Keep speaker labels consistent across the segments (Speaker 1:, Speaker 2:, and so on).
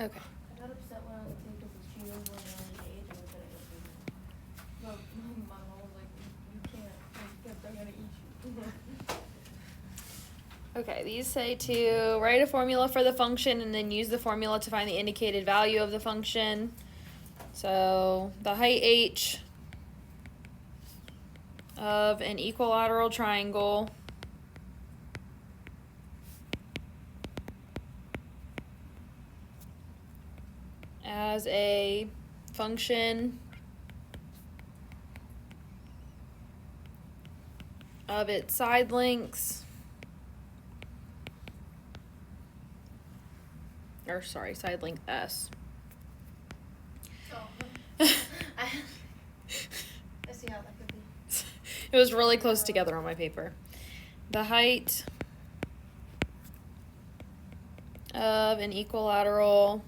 Speaker 1: Okay.
Speaker 2: I got upset when I was taking the she was one around age and I couldn't get food. My mom was like, you can't, they're gonna eat you.
Speaker 1: Okay, these say to write a formula for the function and then use the formula to find the indicated value of the function. So the height h of an equilateral triangle as a function of its side lengths, or sorry, side length s.
Speaker 2: I see how that could be.
Speaker 1: It was really close together on my paper. The height of an equilateral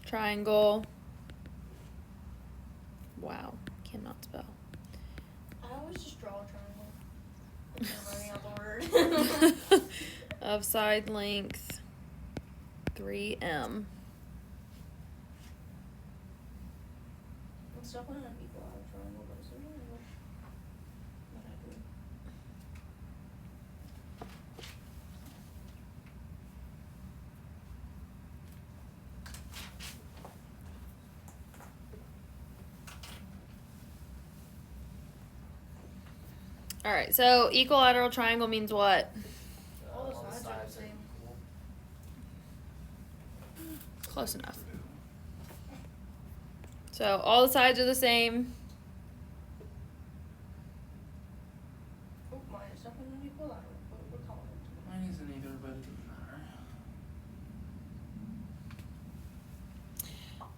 Speaker 1: triangle. Wow, cannot spell.
Speaker 2: I always just draw a triangle. I'm running out the word.
Speaker 1: Of side length 3m.
Speaker 2: It's definitely an equilateral triangle, but it's a triangle. What I do.
Speaker 1: All right, so equilateral triangle means what?
Speaker 2: All the sides are the same.
Speaker 1: Close enough. So all the sides are the same.
Speaker 2: Oh, mine is definitely an equilateral, but we're calling it.
Speaker 3: Mine isn't either, but it doesn't matter.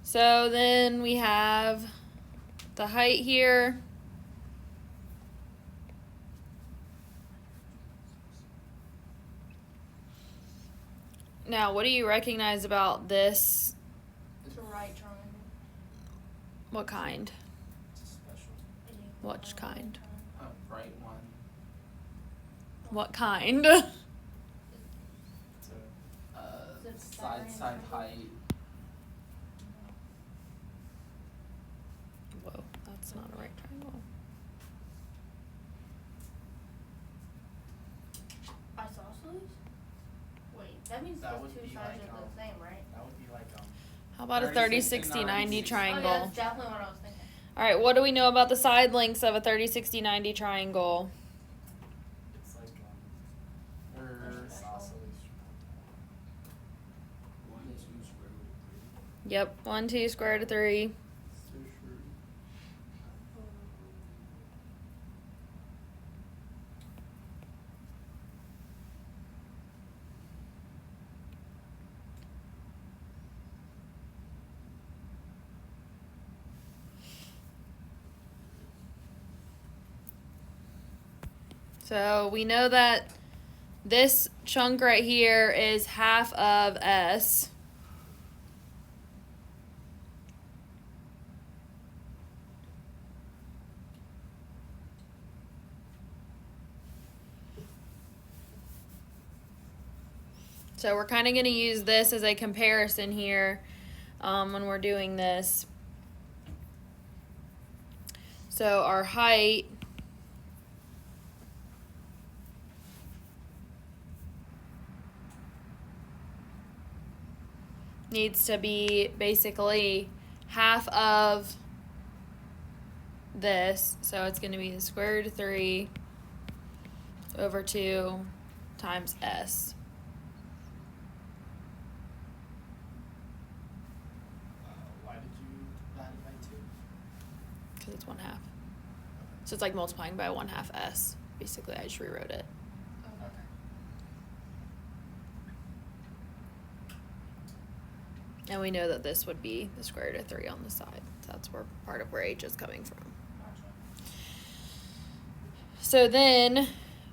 Speaker 1: So then we have the height here. Now, what do you recognize about this?
Speaker 2: It's a right triangle.
Speaker 1: What kind?
Speaker 3: It's a special.
Speaker 1: Which kind?
Speaker 3: Right one.
Speaker 1: What kind?
Speaker 3: It's a
Speaker 2: Is it
Speaker 3: side
Speaker 2: side
Speaker 3: height.
Speaker 1: Whoa, that's not a right triangle.
Speaker 2: Isosceles? Wait, that means
Speaker 3: That
Speaker 2: the
Speaker 3: would
Speaker 2: two
Speaker 3: be
Speaker 2: sides
Speaker 3: like,
Speaker 2: are the same, right?
Speaker 3: That would be like
Speaker 1: How about a
Speaker 3: 30,
Speaker 1: 30,
Speaker 3: 60,
Speaker 1: 60, 90
Speaker 3: 90.
Speaker 1: triangle?
Speaker 2: Oh, yeah, that's definitely what I was thinking.
Speaker 1: All right, what do we know about the side lengths of a 30, 60, 90 triangle?
Speaker 3: it's like
Speaker 2: Isosceles.
Speaker 1: Yep, 1, 2, square root of 3. So we know that this chunk right here is half of S. So we're kind of going to use this as a comparison here when we're doing this. So our height needs to be basically half of this. So it's going to be the square root of 3 over 2 times S.
Speaker 3: Why did you divide it by 2?
Speaker 1: Because it's 1/2. So it's like multiplying by 1/2 S. Basically, I just rewrote it.
Speaker 3: Okay.
Speaker 1: And we know that this would be the square root of 3 on the side. So that's where part of where H is coming from.
Speaker 3: Gotcha.
Speaker 1: So then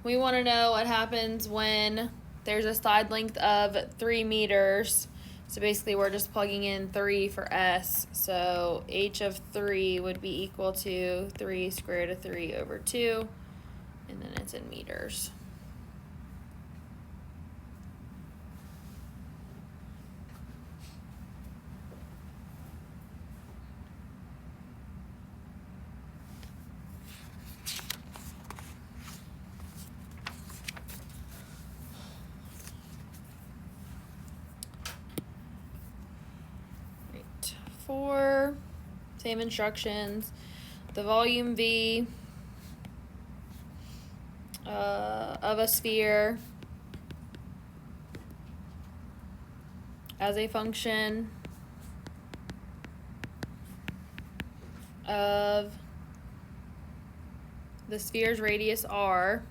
Speaker 1: we want to know what happens when there's a side length of 3 meters. So basically we're just plugging in 3 for S. So H of 3 would be equal to 3 square root of 3 over 2. And then it's in meters. 4, same instructions. The volume V of a sphere as a function of the sphere's radius r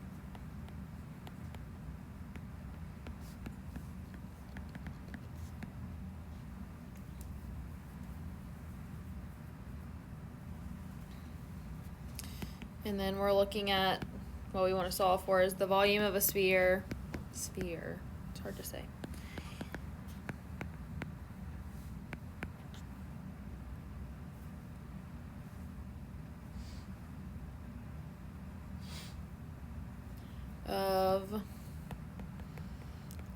Speaker 1: and then we're looking at what we want to solve for is the volume of a sphere, it's hard to say, of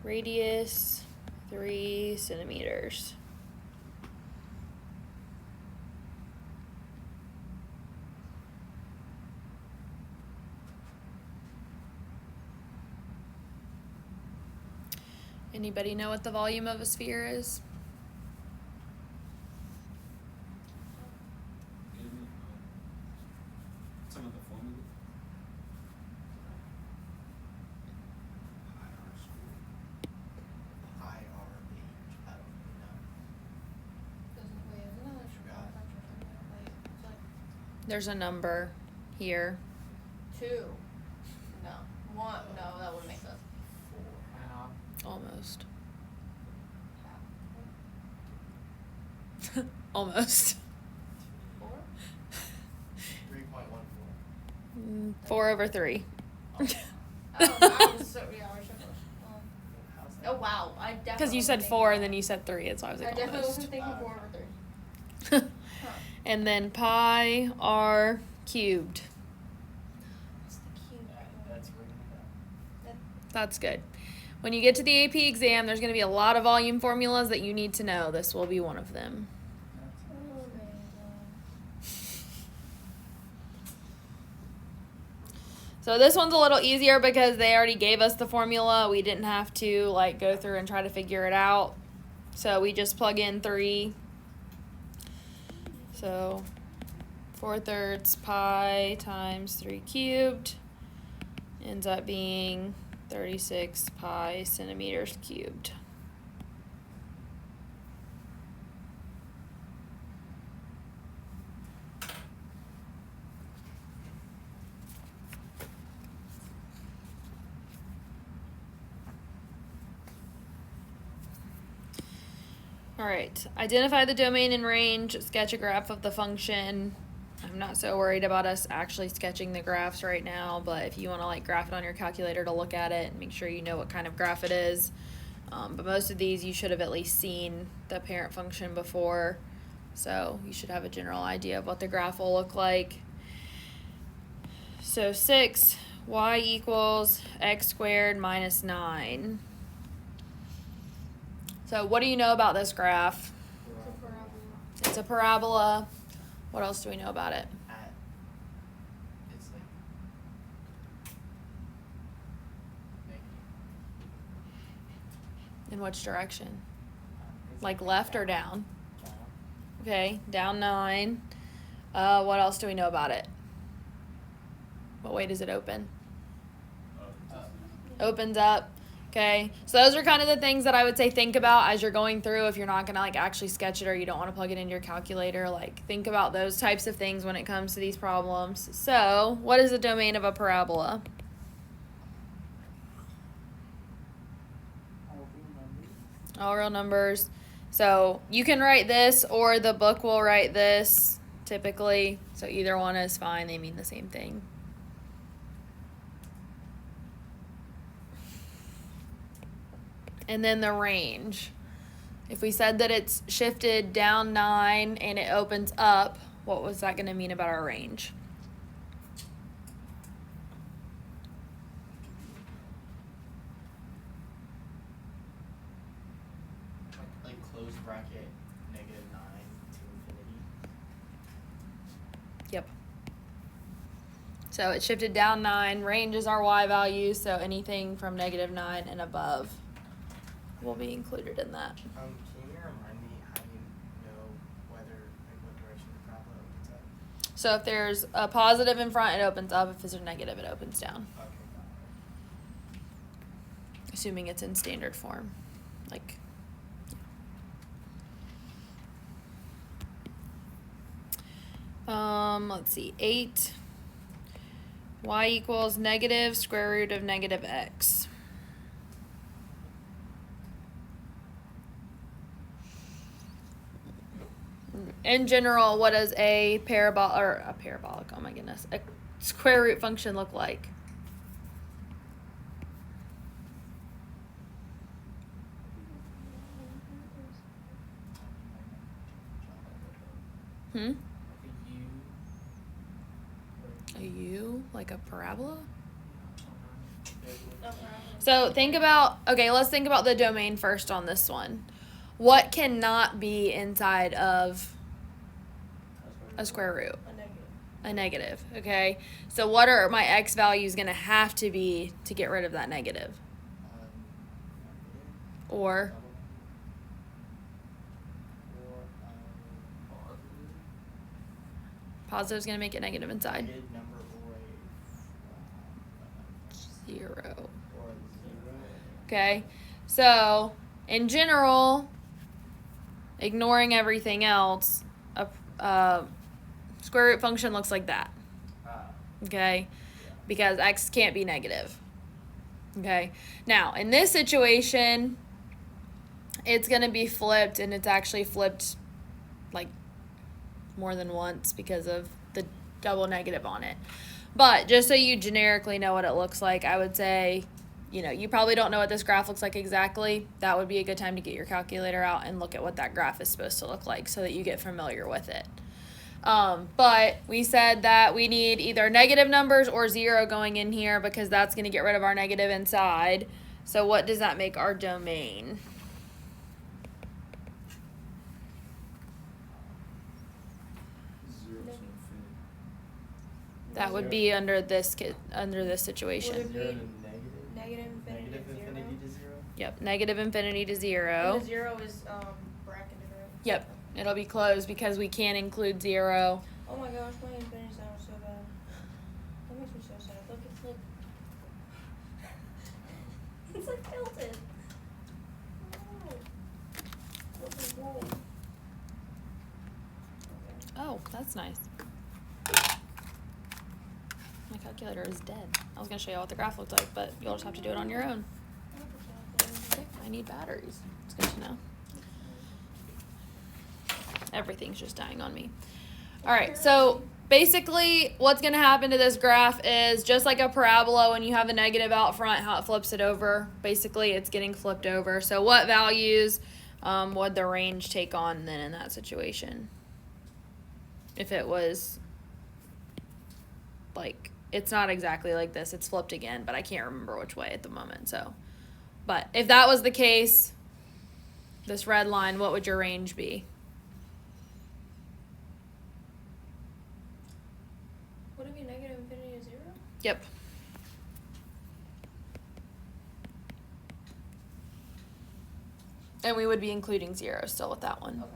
Speaker 1: radius 3 centimeters. Anybody know what the volume of a sphere is?
Speaker 4: Some of the formula.
Speaker 3: IRH, I don't really know.
Speaker 2: Wait, isn't that like
Speaker 3: Forgot.
Speaker 2: circumference or something? Like, it's like
Speaker 1: There's a number here.
Speaker 2: 2. No. 1. No, that wouldn't make sense.
Speaker 3: 4.
Speaker 1: Almost. Almost.
Speaker 2: 4?
Speaker 3: 3.14.
Speaker 1: 4 over 3.
Speaker 2: Oh, wow. So, yeah, we're sure.
Speaker 3: How's that?
Speaker 2: Oh, wow. I definitely.
Speaker 1: Because you
Speaker 2: wasn't
Speaker 1: said
Speaker 2: thinking
Speaker 1: 4 and
Speaker 2: that.
Speaker 1: then you said 3, and so I was
Speaker 2: I
Speaker 1: like
Speaker 2: definitely
Speaker 1: almost.
Speaker 2: wasn't thinking 4 over 3. Huh.
Speaker 1: And then pi r cubed.
Speaker 2: What's the cube?
Speaker 3: That's ringing a bell.
Speaker 1: That's good. When you get to the AP exam, there's going to be a lot of volume formulas that you need to know. This will be one of them. So this one's a little easier because they already gave us the formula. We didn't have to like go through and try to figure it out. So we just plug in 3. So 4/3 pi times 3 cubed ends up being 36 pi centimeters cubed. All right, identify the domain and range, sketch a graph of the function. I'm not so worried about us actually sketching the graphs right now, but if you want to like graph it on your calculator to look at it and make sure you know what kind of graph it is. But most of these you should have at least seen the parent function before, so you should have a general idea of what the graph will look like. So 6, y equals x squared minus 9. So what do you know about this graph? It's a parabola. What else do we know about it?
Speaker 3: It's like negative.
Speaker 1: In which direction?
Speaker 3: It's
Speaker 1: Like left or down?
Speaker 3: Down.
Speaker 1: Okay, down 9. What else do we know about it? What way does it open?
Speaker 3: Up.
Speaker 1: Opens up. Okay, so those are kind of the things that I would say think about as you're going through. If you're not gonna like actually sketch it or you don't want to plug it into your calculator, like think about those types of things when it comes to these problems. So, what is the domain of a parabola? All real numbers. So you can write this or the book will write this typically. So either one is fine. They mean the same thing. And then the range. If we said that it's shifted down 9 and it opens up, what was that going to mean about our range?
Speaker 3: Like close bracket, -9 to infinity.
Speaker 1: Yep. So it shifted down 9. Range is our y value, so anything from -9 and above will be included in that.
Speaker 3: Can you remind me how you know whether
Speaker 1: So if there's a positive in front, it opens up. If there's a negative, it opens down.
Speaker 3: Okay, got it.
Speaker 1: Assuming it's in standard form. Like, let's see, 8. Y equals negative square root of negative x. In general, what does a parabolic, oh my goodness, a square root function look like? Hmm?
Speaker 3: Like a U.
Speaker 1: A U? Like a parabola?
Speaker 2: No,
Speaker 1: So let's think about the domain first on this one. What cannot be inside of a square root?
Speaker 2: a negative.
Speaker 1: A negative, okay? So what are my x values going to have to be to get rid of that negative? Or positive is going to make it negative inside.
Speaker 3: Negative number or
Speaker 1: 0.
Speaker 3: or 0.
Speaker 1: Okay? So, in general, ignoring everything else, a square root function looks like that. Okay? Because x can't be negative. Okay? Now, in this situation, it's going to be flipped, and it's actually flipped like more than once because of the double negative on it. But just so you generically know what it looks like, I would say, you probably don't know what this graph looks like exactly. That would be a good time to get your calculator out and look at what that graph is supposed to look like so that you get familiar with it. But we said that we need either negative numbers or 0 going in here because that's going to get rid of our negative inside. So what does that make our domain? That would be under this situation.
Speaker 2: Would it be
Speaker 3: 0 to
Speaker 2: negative infinity
Speaker 3: negative
Speaker 2: to 0?
Speaker 3: infinity to 0.
Speaker 1: Yep, negative infinity to 0.
Speaker 2: And the 0 is bracketed, right?
Speaker 1: Yep, it'll be closed because we can't include 0.
Speaker 2: Oh my gosh, my infinity sounds so bad. That makes me so sad. Look, it's like tilted. Whoa. Okay.
Speaker 1: Oh, that's nice. My calculator is dead. I was going to show you what the graph looked like, but you'll just have to do it on your own. Okay, I need batteries. It's good to know. Everything's just dying on me. All right, so basically what's going to happen to this graph is just like a parabola when you have a negative out front, how it flips it over. Basically, it's getting flipped over. So what values would the range take on then in that situation? If it was like, it's not exactly like this, it's flipped again, but I can't remember which way at the moment. So, but if that was the case, this red line, what would your range be?
Speaker 2: Would it be negative infinity to 0?
Speaker 1: Yep. And we would be including 0 still with that one.
Speaker 2: Okay.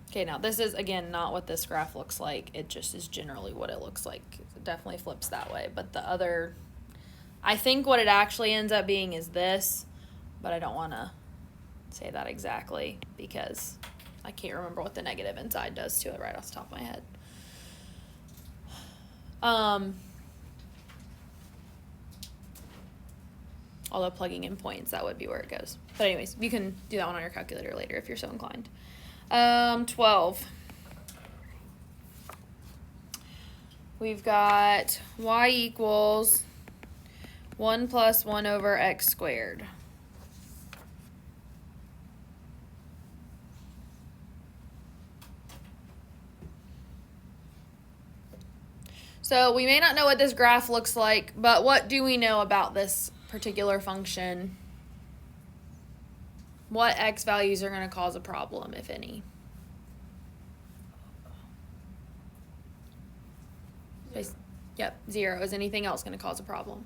Speaker 1: Okay, now this is, again, not what this graph looks like. It just is generally what it looks like. It definitely flips that way. But the other, I think what it actually ends up being is this, but I don't want to say that exactly because I can't remember what the negative inside does to it right off the top of my head. Although plugging in points, that would be where it goes. But anyways, you can do that one on your calculator later if you're so inclined. 12. We've got y equals 1 plus 1 over x squared. So we may not know what this graph looks like, but what do we know about this particular function? What x values are going to cause a problem, if any? Yep, 0. Is anything else going to cause a problem?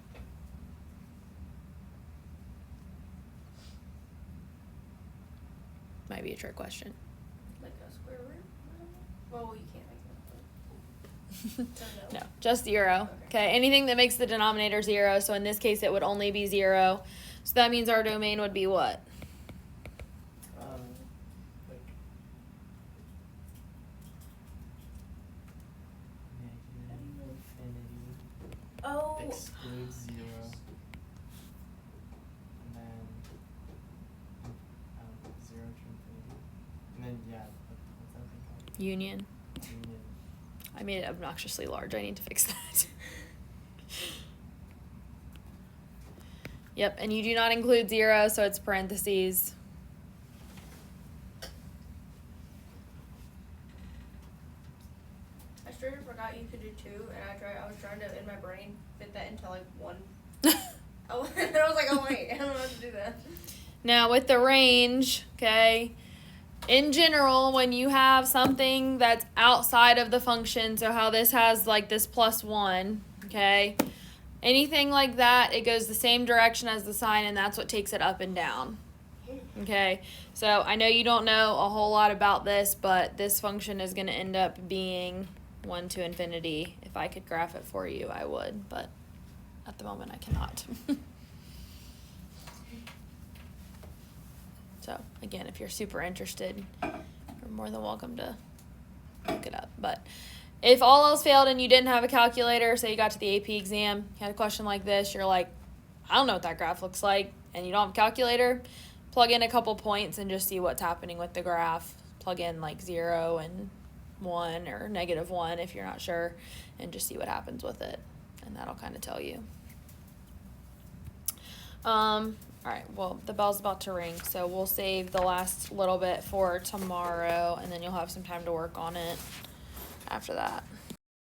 Speaker 1: Might be a trick question.
Speaker 2: Well, you can't make it. So no.
Speaker 1: No, just 0. Okay, anything that makes the denominator 0, so in this case it would only be 0. So that means our domain would be what?
Speaker 3: Like negative infinity
Speaker 2: Oh.
Speaker 3: excludes 0, and then 0 to infinity, and then what's that thing called?
Speaker 1: Union.
Speaker 3: Union.
Speaker 1: I made it obnoxiously large. I need to fix that. Yep, and you do not include 0, so it's parentheses.
Speaker 2: I straight up forgot you could do 2, and I was trying to in my brain fit that into like 1. Oh, and I was like, oh wait, I don't know how to do that.
Speaker 1: Now with the range, okay, in general, when you have something that's outside of the function, so how this has like this +1, okay, anything like that, it goes the same direction as the sign, and that's what takes it up and down. Okay, so I know you don't know a whole lot about this, but this function is going to end up being 1 to infinity. If I could graph it for you, I would, but at the moment I cannot. So, again, if you're super interested, you're more than welcome to look it up. But if all else failed and you didn't have a calculator, say you got to the AP exam, you had a question like this, you're like, I don't know what that graph looks like, and you don't have a calculator, plug in a couple points and just see what's happening with the graph. Plug in like 0 and 1 or -1 if you're not sure, and just see what happens with it. And that'll kind of tell you. All right, well, the bell's about to ring, so we'll save the last little bit for tomorrow, and then you'll have some time to work on it after that.